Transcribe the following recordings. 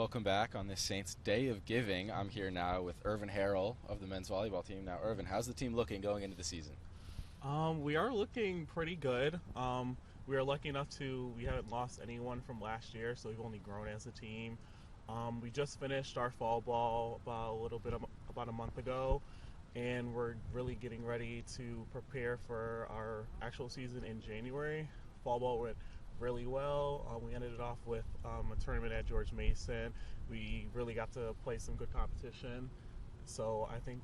welcome back on this Saints Day of Giving. I'm here now with Ervin Harrell of the men's volleyball team. Now, Ervin, how's the team looking going into the season? We are looking pretty good. We are lucky enough we haven't lost anyone from last year, so we've only grown as a team. We just finished our fall ball about a month ago, and we're really getting ready to prepare for our actual season in January. Fall ball went really well. We ended it off with a tournament at George Mason. We really got to play some good competition, so I think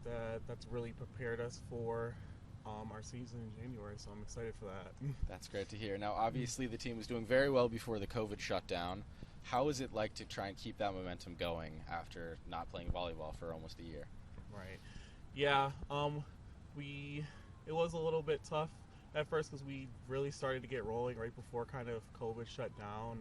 that's really prepared us for our season in January, so I'm excited for that. That's great to hear. Now, obviously, the team was doing very well before the COVID shutdown. How is it like to try and keep that momentum going after not playing volleyball for almost a year? Right. Yeah. We it was a little bit tough at first because we really started to get rolling right before kind of COVID shut down.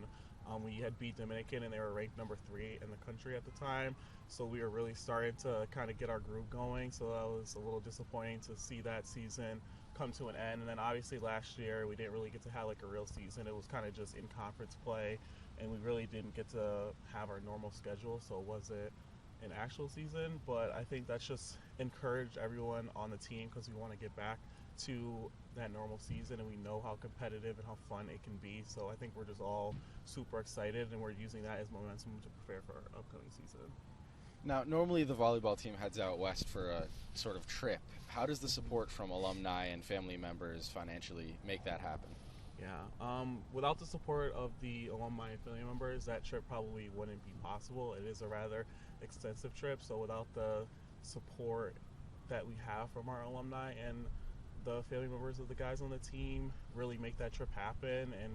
We had beat Dominican and they were ranked number 3 in the country at the time, so we were really starting to kind of get our groove going. So that was a little disappointing to see that season come to an end. And then obviously last year we didn't really get to have like a real season. It was kind of just in conference play, and we really didn't get to have our normal schedule, so it wasn't an actual season. But I think that's just encouraged everyone on the team because we want to get back to that normal season, and we know how competitive and how fun it can be. So I think we're just all super excited, and we're using that as momentum to prepare for our upcoming season. Now, normally the volleyball team heads out west for a sort of trip. How does the support from alumni and family members financially make that happen? Yeah, without the support of the alumni and family members, that trip probably wouldn't be possible. It is a rather extensive trip, so without the support that we have from our alumni and the family members of the guys on the team really make that trip happen, and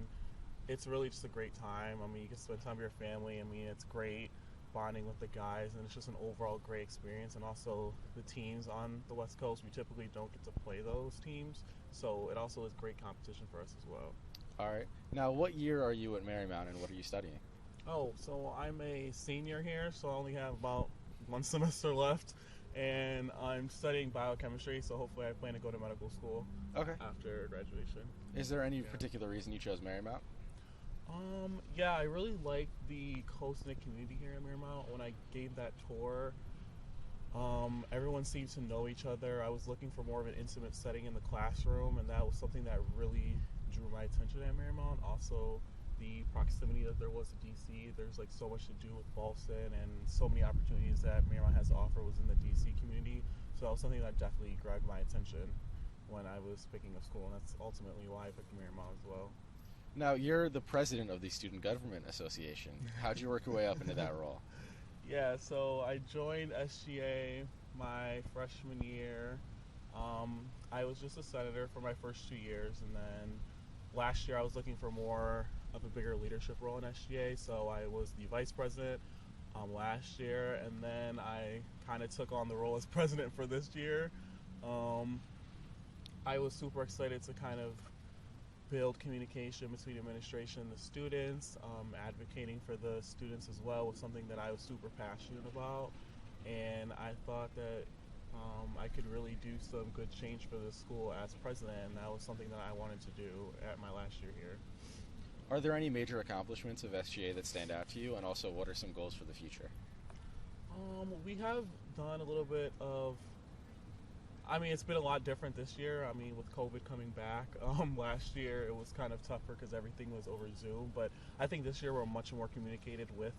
it's really just a great time. I mean, you can spend time with your family. I mean, it's great bonding with the guys, and it's just an overall great experience. And also the teams on the West Coast, we typically don't get to play those teams, so it also is great competition for us as well. All right. Now, what year are you at Marymount, and what are you studying? Oh, so I'm a senior here, so I only have about one semester left, and I'm studying biochemistry, so hopefully I plan to go to medical school Okay. after graduation. Is there any particular reason you chose Marymount? Yeah, I really like the close-knit community here in Marymount. When I gave that tour, everyone seemed to know each other. I was looking for more of an intimate setting in the classroom, and that was something that really drew my attention at Marymount. Also, the proximity that there was to DC. There's like so much to do with Boston, and so many opportunities that Marymount has to offer was in the DC community. So that was something that definitely grabbed my attention when I was picking a school, and that's ultimately why I picked Marymount as well. Now, you're the president of the Student Government Association. How'd you work your way up into that role? Yeah, so I joined SGA my freshman year. I was just a senator for my first 2 years, and then last year I was looking for more of a bigger leadership role in SGA, so I was the vice president last year, and then I kind of took on the role as president for this year. I was super excited to kind of build communication between administration and the students. Advocating for the students as well was something that I was super passionate about, and I thought that I could really do some good change for the school as president, and that was something that I wanted to do at my last year here. Are there any major accomplishments of SGA that stand out to you, and also what are some goals for the future? We have done a little bit of, I mean, it's been a lot different this year. I mean, with COVID coming back, last year it was kind of tougher because everything was over Zoom, but I think this year we're much more communicated with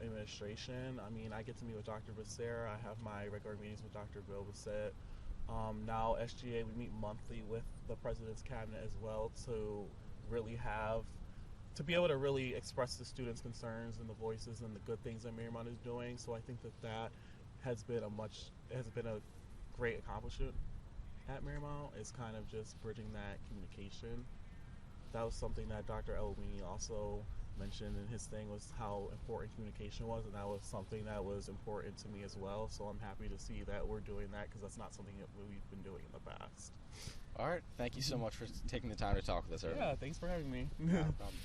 administration. I mean, I get to meet with Dr. Becerra. I have my regular meetings with Dr. Bill Bissett. Now SGA, we meet monthly with the president's cabinet as well to be able to really express the students' concerns and the voices and the good things that Marymount is doing. So I think that has been a great accomplishment at Marymount, is kind of just bridging that communication. That was something that Dr. Elwini also mentioned in his thing, was how important communication was, and that was something that was important to me as well. So I'm happy to see that we're doing that, because that's not something that we've been doing in the past. All right. Thank you so much for taking the time to talk with us, Ervin. Yeah, thanks for having me. No problem.